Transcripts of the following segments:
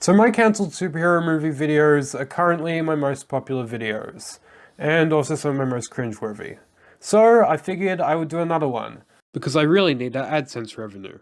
So my cancelled superhero movie videos are currently my most popular videos, and also some of my most cringeworthy. So I figured I would do another one, because I really need that AdSense revenue.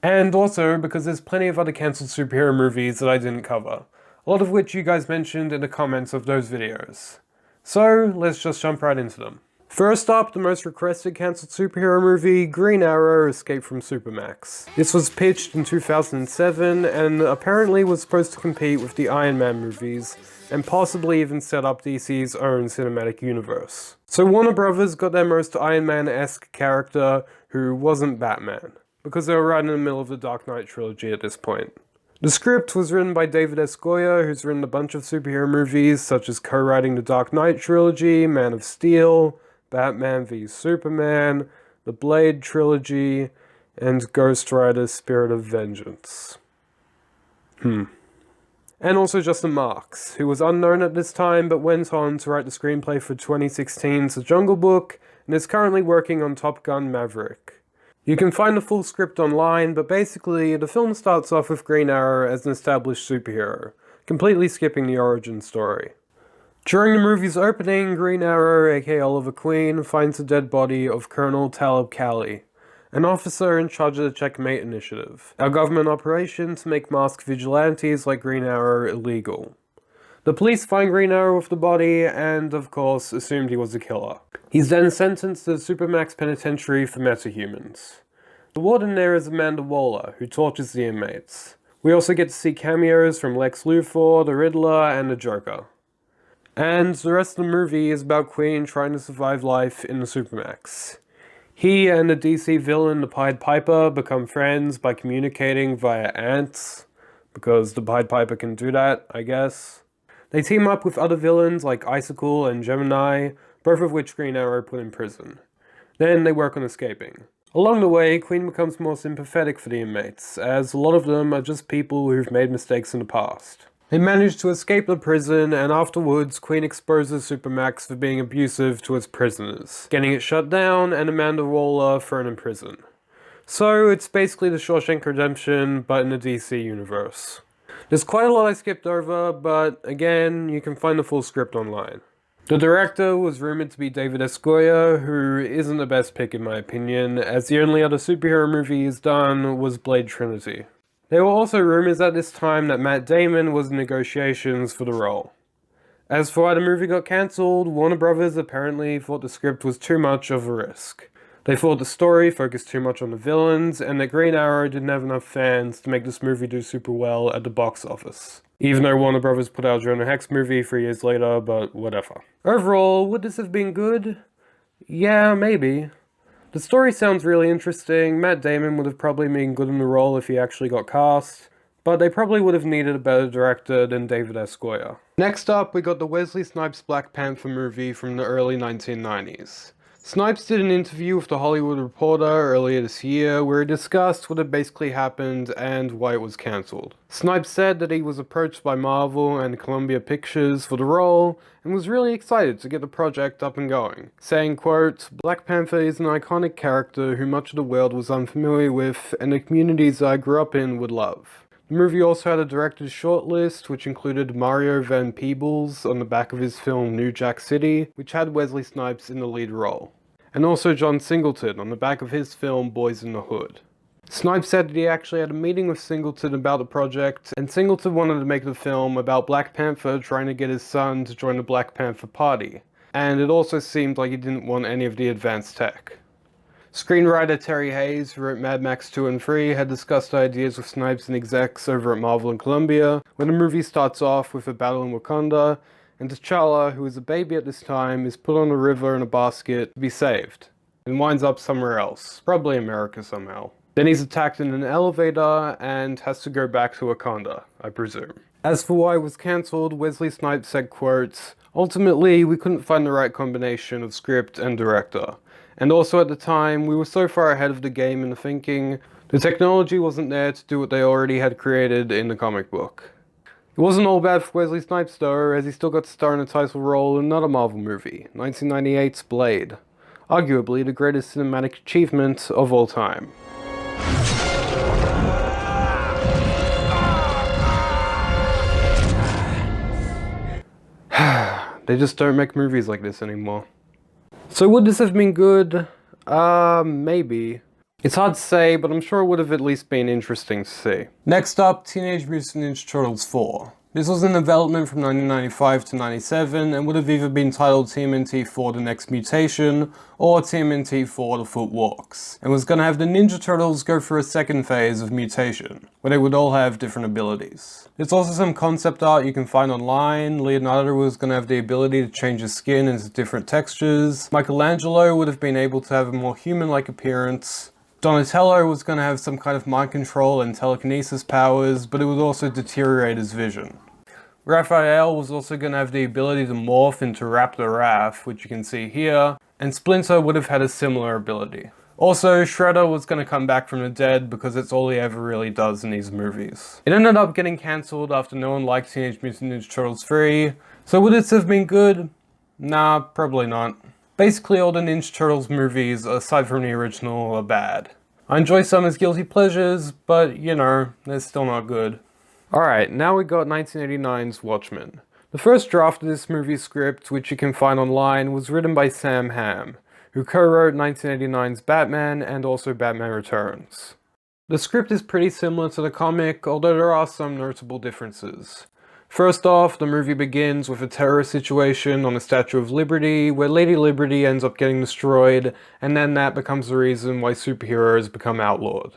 And also because there's plenty of other cancelled superhero movies that I didn't cover, a lot of which you guys mentioned in the comments of those videos. So let's just jump right into them. First up, the most requested cancelled superhero movie, Green Arrow: Escape from Supermax. This was pitched in 2007 and apparently was supposed to compete with the Iron Man movies and possibly even set up DC's own cinematic universe. So Warner Brothers got their most Iron Man-esque character who wasn't Batman, because they were right in the middle of the Dark Knight trilogy at this point. The script was written by David S. Goyer, who's written a bunch of superhero movies such as co-writing the Dark Knight trilogy, Man of Steel, Batman v Superman, the Blade trilogy, and Ghost Rider: Spirit of Vengeance. And also Justin Marks, who was unknown at this time but went on to write the screenplay for 2016's The Jungle Book and is currently working on Top Gun: Maverick. You can find the full script online, but basically the film starts off with Green Arrow as an established superhero, completely skipping the origin story. During the movie's opening, Green Arrow, aka Oliver Queen, finds the dead body of Colonel Talib Kali, an officer in charge of the Checkmate Initiative, a government operation to make masked vigilantes like Green Arrow illegal. The police find Green Arrow with the body and, of course, assumed he was the killer. He's then sentenced to the Supermax Penitentiary for metahumans. The warden there is Amanda Waller, who tortures the inmates. We also get to see cameos from Lex Luthor, the Riddler, and the Joker. And the rest of the movie is about Queen trying to survive life in the Supermax. He and the DC villain, the Pied Piper, become friends by communicating via ants, because the Pied Piper can do that, I guess. They team up with other villains like Icicle and Gemini, both of which Green Arrow put in prison. Then they work on escaping. Along the way, Queen becomes more sympathetic for the inmates, as a lot of them are just people who've made mistakes in the past. They manage to escape the prison, and afterwards, Queen exposes Supermax for being abusive to its prisoners, getting it shut down, and Amanda Waller thrown in prison. So it's basically the Shawshank Redemption, but in the DC universe. There's quite a lot I skipped over, but again, you can find the full script online. The director was rumored to be David S. Goyer, who isn't the best pick in my opinion, as the only other superhero movie he's done was Blade Trinity. There were also rumors at this time that Matt Damon was in negotiations for the role. As for why the movie got cancelled, Warner Brothers apparently thought the script was too much of a risk. They thought the story focused too much on the villains, and that Green Arrow didn't have enough fans to make this movie do super well at the box office. Even though Warner Brothers put out Jonah Hex movie 3 years later, but whatever. Overall, would this have been good? Yeah, maybe. The story sounds really interesting. Matt Damon would have probably been good in the role if he actually got cast, but they probably would have needed a better director than David S. Goyer. Next up, we got the Wesley Snipes Black Panther movie from the early 1990s. Snipes did an interview with The Hollywood Reporter earlier this year where he discussed what had basically happened and why it was cancelled. Snipes said that he was approached by Marvel and Columbia Pictures for the role and was really excited to get the project up and going, saying, quote, "Black Panther is an iconic character who much of the world was unfamiliar with and the communities I grew up in would love." The movie also had a director's shortlist, which included Mario Van Peebles on the back of his film New Jack City, which had Wesley Snipes in the lead role, and also John Singleton on the back of his film Boys in the Hood. Snipes said that he actually had a meeting with Singleton about the project, and Singleton wanted to make the film about Black Panther trying to get his son to join the Black Panther Party, and it also seemed like he didn't want any of the advanced tech. Screenwriter Terry Hayes, who wrote Mad Max 2 and 3, had discussed ideas with Snipes and execs over at Marvel and Columbia, when the movie starts off with a battle in Wakanda, and T'Challa, who is a baby at this time, is put on a river in a basket to be saved, and winds up somewhere else, probably America somehow. Then he's attacked in an elevator and has to go back to Wakanda, I presume. As for why it was cancelled, Wesley Snipes said, quote, "Ultimately, we couldn't find the right combination of script and director. And also at the time, we were so far ahead of the game in the thinking, the technology wasn't there to do what they already had created in the comic book." It wasn't all bad for Wesley Snipes though, as he still got to star in a title role in another Marvel movie, 1998's Blade, arguably the greatest cinematic achievement of all time. They just don't make movies like this anymore. So would this have been good? Maybe. It's hard to say, but I'm sure it would have at least been interesting to see. Next up, Teenage Mutant Ninja Turtles 4. This was in development from 1995 to 97 and would have either been titled TMNT 4 The Next Mutation or TMNT 4 The Foot Walks, and was going to have the Ninja Turtles go through a second phase of mutation, where they would all have different abilities. There's also some concept art you can find online. Leonardo was going to have the ability to change his skin into different textures. Michelangelo would have been able to have a more human-like appearance. Donatello was going to have some kind of mind control and telekinesis powers, but it would also deteriorate his vision. Raphael was also going to have the ability to morph into Raptor Raph, which you can see here, and Splinter would have had a similar ability. Also, Shredder was going to come back from the dead because it's all he ever really does in these movies. It ended up getting cancelled after no one liked Teenage Mutant Ninja Turtles 3, so would it have been good? Nah, probably not. Basically all the Ninja Turtles movies, aside from the original, are bad. I enjoy some as guilty pleasures, but you know, they're still not good. Alright, now we got 1989's Watchmen. The first draft of this movie script, which you can find online, was written by Hamm, who co-wrote 1989's Batman and also Batman Returns. The script is pretty similar to the comic, although there are some notable differences. First off, the movie begins with a terrorist situation on the Statue of Liberty, where Lady Liberty ends up getting destroyed, and then that becomes the reason why superheroes become outlawed.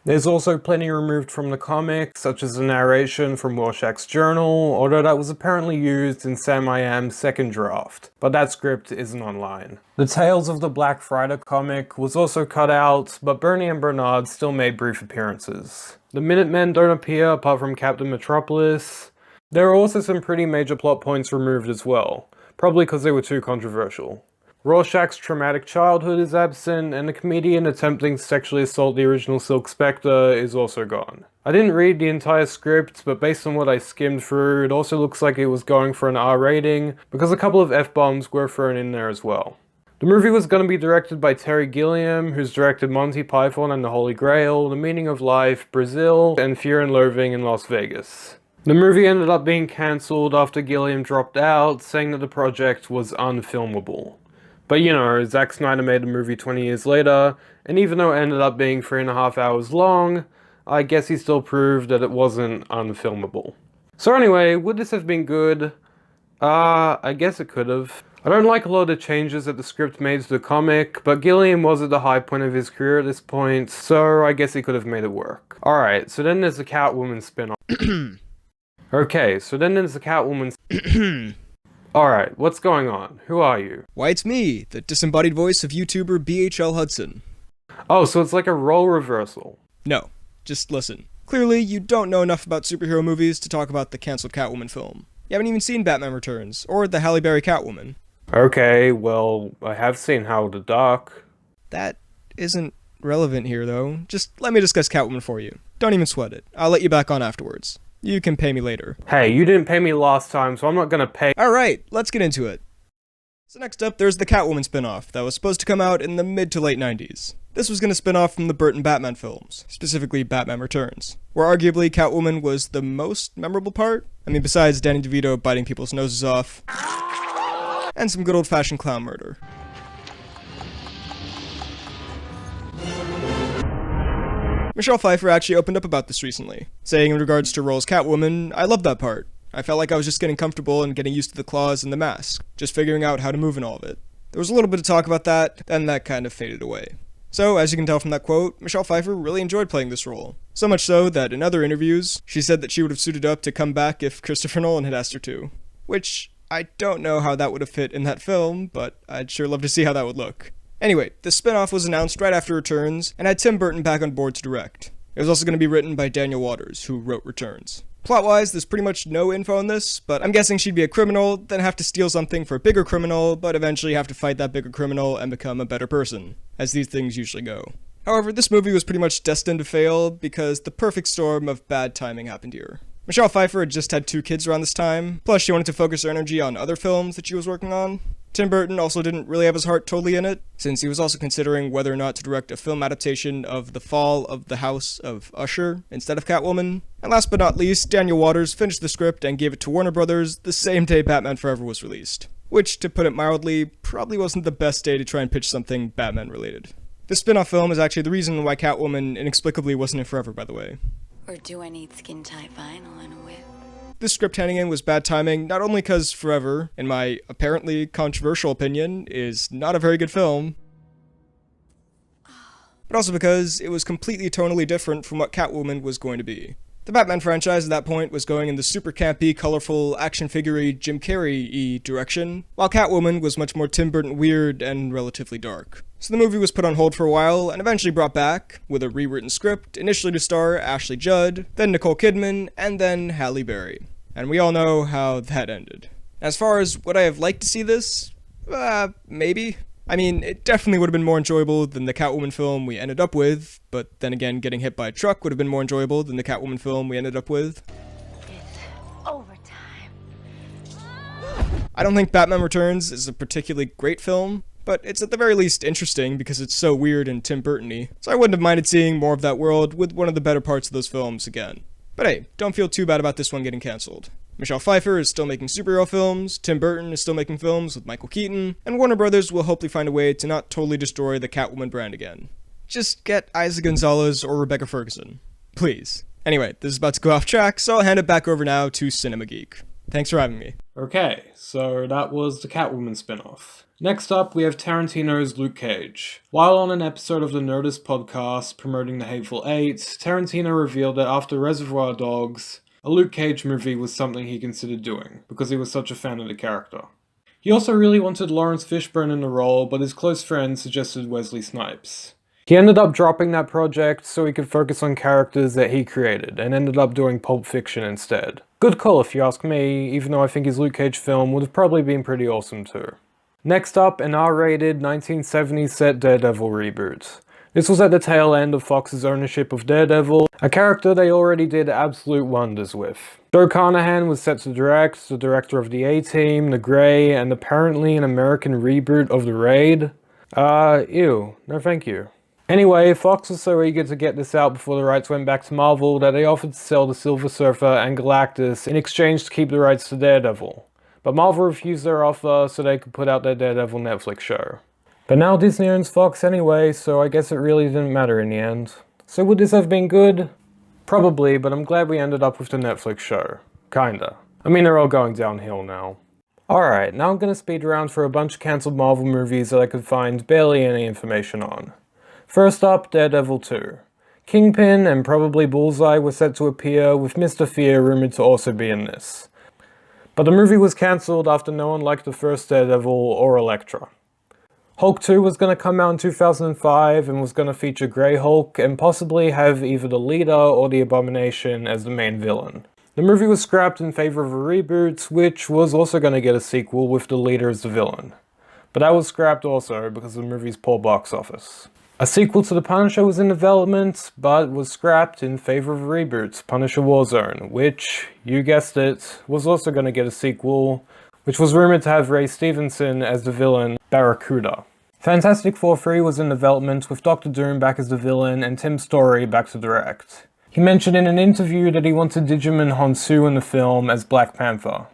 There's also plenty removed from the comic, such as the narration from Rorschach's journal, although that was apparently used in Sam I Am's second draft, but that script isn't online. The Tales of the Black Friday comic was also cut out, but Bernie and Bernard still made brief appearances. The Minutemen don't appear apart from Captain Metropolis. There are also some pretty major plot points removed as well, probably because they were too controversial. Rorschach's traumatic childhood is absent, and the comedian attempting to sexually assault the original Silk Spectre is also gone. I didn't read the entire script, but based on what I skimmed through, it also looks like it was going for an R rating, because a couple of F-bombs were thrown in there as well. The movie was going to be directed by Terry Gilliam, who's directed Monty Python and the Holy Grail, The Meaning of Life, Brazil, and Fear and Loathing in Las Vegas. The movie ended up being cancelled after Gilliam dropped out, saying that the project was unfilmable. But you know, Zack Snyder made the movie 20 years later, and even though it ended up being 3.5 hours long, I guess he still proved that it wasn't unfilmable. So anyway, would this have been good? I guess it could have. I don't like a lot of the changes that the script made to the comic, but Gilliam was at the high point of his career at this point, so I guess he could have made it work. Alright, so then there's the Catwoman spin-off. Okay, so then there's the Catwoman Alright, what's going on? Who are you? Why, it's me, the disembodied voice of YouTuber BHL Hudson. Oh, so it's like a role reversal. No, just listen. Clearly, you don't know enough about superhero movies to talk about the cancelled Catwoman film. You haven't even seen Batman Returns, or the Halle Berry Catwoman. Okay, well, I have seen Howard the Duck. That isn't relevant here, though. Just let me discuss Catwoman for you. Don't even sweat it. I'll let you back on afterwards. You can pay me later. Hey, you didn't pay me last time, so I'm not gonna pay- Alright, let's get into it. So next up, there's the Catwoman spin-off that was supposed to come out in the mid to late 90s. This was going to spin off from the Burton Batman films, specifically Batman Returns, where arguably Catwoman was the most memorable part. I mean, besides Danny DeVito biting people's noses off, and some good old-fashioned clown murder. Michelle Pfeiffer actually opened up about this recently, saying in regards to Roll's Catwoman, "I love that part. I felt like I was just getting comfortable and getting used to the claws and the mask, just figuring out how to move and all of it." There was a little bit of talk about that, then that kind of faded away. So, as you can tell from that quote, Michelle Pfeiffer really enjoyed playing this role. So much so that in other interviews, she said that she would have suited up to come back if Christopher Nolan had asked her to. Which, I don't know how that would have fit in that film, but I'd sure love to see how that would look. Anyway, the spin-off was announced right after Returns, and had Tim Burton back on board to direct. It was also going to be written by Daniel Waters, who wrote Returns. Plot-wise, there's pretty much no info on this, but I'm guessing she'd be a criminal, then have to steal something for a bigger criminal, but eventually have to fight that bigger criminal and become a better person, as these things usually go. However, this movie was pretty much destined to fail because the perfect storm of bad timing happened here. Michelle Pfeiffer had just had 2 kids around this time, plus she wanted to focus her energy on other films that she was working on. Tim Burton also didn't really have his heart totally in it, since he was also considering whether or not to direct a film adaptation of The Fall of the House of Usher instead of Catwoman. And last but not least, Daniel Waters finished the script and gave it to Warner Brothers the same day Batman Forever was released. Which, to put it mildly, probably wasn't the best day to try and pitch something Batman-related. This spin-off film is actually the reason why Catwoman inexplicably wasn't in Forever, by the way. Or do I need skin-tight vinyl and a whip? This script handing in was bad timing, not only because Forever, in my apparently controversial opinion, is not a very good film, but also because it was completely tonally different from what Catwoman was going to be. The Batman franchise at that point was going in the super campy, colorful, action figure-y, Jim Carrey-y direction, while Catwoman was much more Tim Burton weird and relatively dark. So the movie was put on hold for a while, and eventually brought back, with a rewritten script, initially to star Ashley Judd, then Nicole Kidman, and then Halle Berry. And we all know how that ended. As far as would I have liked to see this? Maybe. I mean, it definitely would have been more enjoyable than the Catwoman film we ended up with, but then again, getting hit by a truck would have been more enjoyable than the Catwoman film we ended up with. It's overtime. I don't think Batman Returns is a particularly great film, but it's at the very least interesting because it's so weird and Tim Burton-y, so I wouldn't have minded seeing more of that world with one of the better parts of those films again. But hey, don't feel too bad about this one getting cancelled. Michelle Pfeiffer is still making superhero films, Tim Burton is still making films with Michael Keaton, and Warner Brothers will hopefully find a way to not totally destroy the Catwoman brand again. Just get Isa Gonzalez or Rebecca Ferguson. Please. Anyway, this is about to go off track, so I'll hand it back over now to Cinema Geek. Thanks for having me. Okay, so that was the Catwoman spin-off. Next up, we have Tarantino's Luke Cage. While on an episode of the Nerdist podcast promoting The Hateful Eight, Tarantino revealed that after Reservoir Dogs, a Luke Cage movie was something he considered doing, because he was such a fan of the character. He also really wanted Lawrence Fishburne in the role, but his close friend suggested Wesley Snipes. He ended up dropping that project so he could focus on characters that he created, and ended up doing Pulp Fiction instead. Good call if you ask me, even though I think his Luke Cage film would have probably been pretty awesome too. Next up, an R-rated 1970s set Daredevil reboot. This was at the tail end of Fox's ownership of Daredevil, a character they already did absolute wonders with. Joe Carnahan was set to direct, the director of The A-Team, The Grey, and apparently an American reboot of The Raid. Ew, no thank you. Anyway, Fox was so eager to get this out before the rights went back to Marvel that they offered to sell the Silver Surfer and Galactus in exchange to keep the rights to Daredevil. But Marvel refused their offer so they could put out their Daredevil Netflix show. But now Disney owns Fox anyway, so I guess it really didn't matter in the end. So would this have been good? Probably, but I'm glad we ended up with the Netflix show. Kinda. I mean, they're all going downhill now. Alright, now I'm gonna speed around for a bunch of cancelled Marvel movies that I could find barely any information on. First up, Daredevil 2. Kingpin and probably Bullseye were set to appear, with Mr. Fear rumoured to also be in this. But the movie was cancelled after no one liked the first Daredevil or Elektra. Hulk 2 was going to come out in 2005 and was going to feature Grey Hulk and possibly have either the Leader or the Abomination as the main villain. The movie was scrapped in favour of a reboot, which was also going to get a sequel with the Leader as the villain. But that was scrapped also because of the movie's poor box office. A sequel to The Punisher was in development, but was scrapped in favour of a reboot, Punisher Warzone, which, you guessed it, was also going to get a sequel, which was rumoured to have Ray Stevenson as the villain, Barracuda. Fantastic Four 3 was in development with Doctor Doom back as the villain and Tim Story back to direct. He mentioned in an interview that he wanted Digimon Honshu in the film as Black Panther.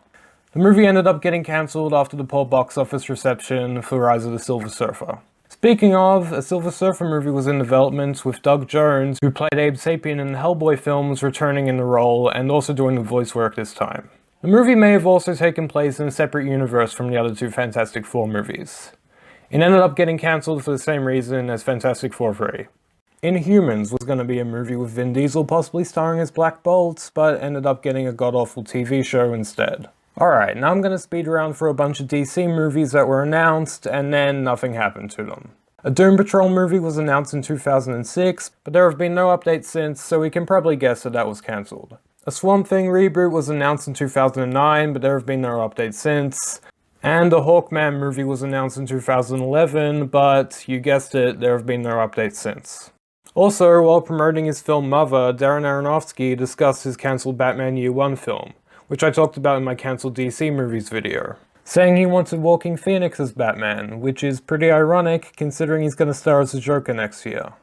The movie ended up getting cancelled after the poor box office reception for Rise of the Silver Surfer. Speaking of, a Silver Surfer movie was in development with Doug Jones, who played Abe Sapien in the Hellboy films, returning in the role and also doing the voice work this time. The movie may have also taken place in a separate universe from the other two Fantastic Four movies. It ended up getting cancelled for the same reason as Fantastic Four 3. Inhumans was going to be a movie with Vin Diesel possibly starring as Black Bolt, but ended up getting a god-awful TV show instead. Alright, now I'm going to speed around for a bunch of DC movies that were announced, and then nothing happened to them. A Doom Patrol movie was announced in 2006, but there have been no updates since, so we can probably guess that was cancelled. A Swamp Thing reboot was announced in 2009, but there have been no updates since. And a Hawkman movie was announced in 2011, but you guessed it, there have been no updates since. Also, while promoting his film Mother, Darren Aronofsky discussed his cancelled Batman Year One film, which I talked about in my cancelled DC movies video, saying he wanted Walking Phoenix as Batman, which is pretty ironic considering he's going to star as the Joker next year.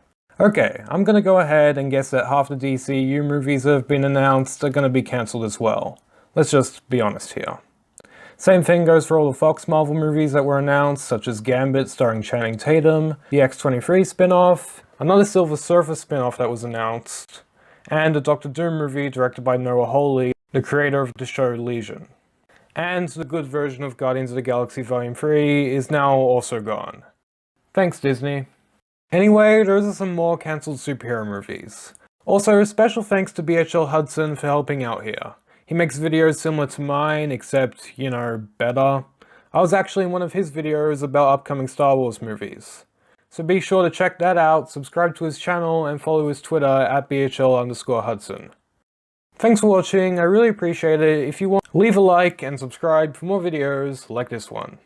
Okay, I'm gonna go ahead and guess that half the DCU movies that have been announced are gonna be cancelled as well. Let's just be honest here. Same thing goes for all the Fox Marvel movies that were announced, such as Gambit starring Channing Tatum, the X-23 spin-off, another Silver Surfer spin-off that was announced, and a Doctor Doom movie directed by Noah Hawley, the creator of the show Legion. And the good version of Guardians of the Galaxy Volume 3 is now also gone. Thanks, Disney. Anyway, those are some more cancelled superhero movies. Also, special thanks to BHL Hudson for helping out here. He makes videos similar to mine, except, you know, better. I was actually in one of his videos about upcoming Star Wars movies. So be sure to check that out, subscribe to his channel, and follow his Twitter at BHL_Hudson. Thanks for watching, I really appreciate it. If you want, leave a like and subscribe for more videos like this one.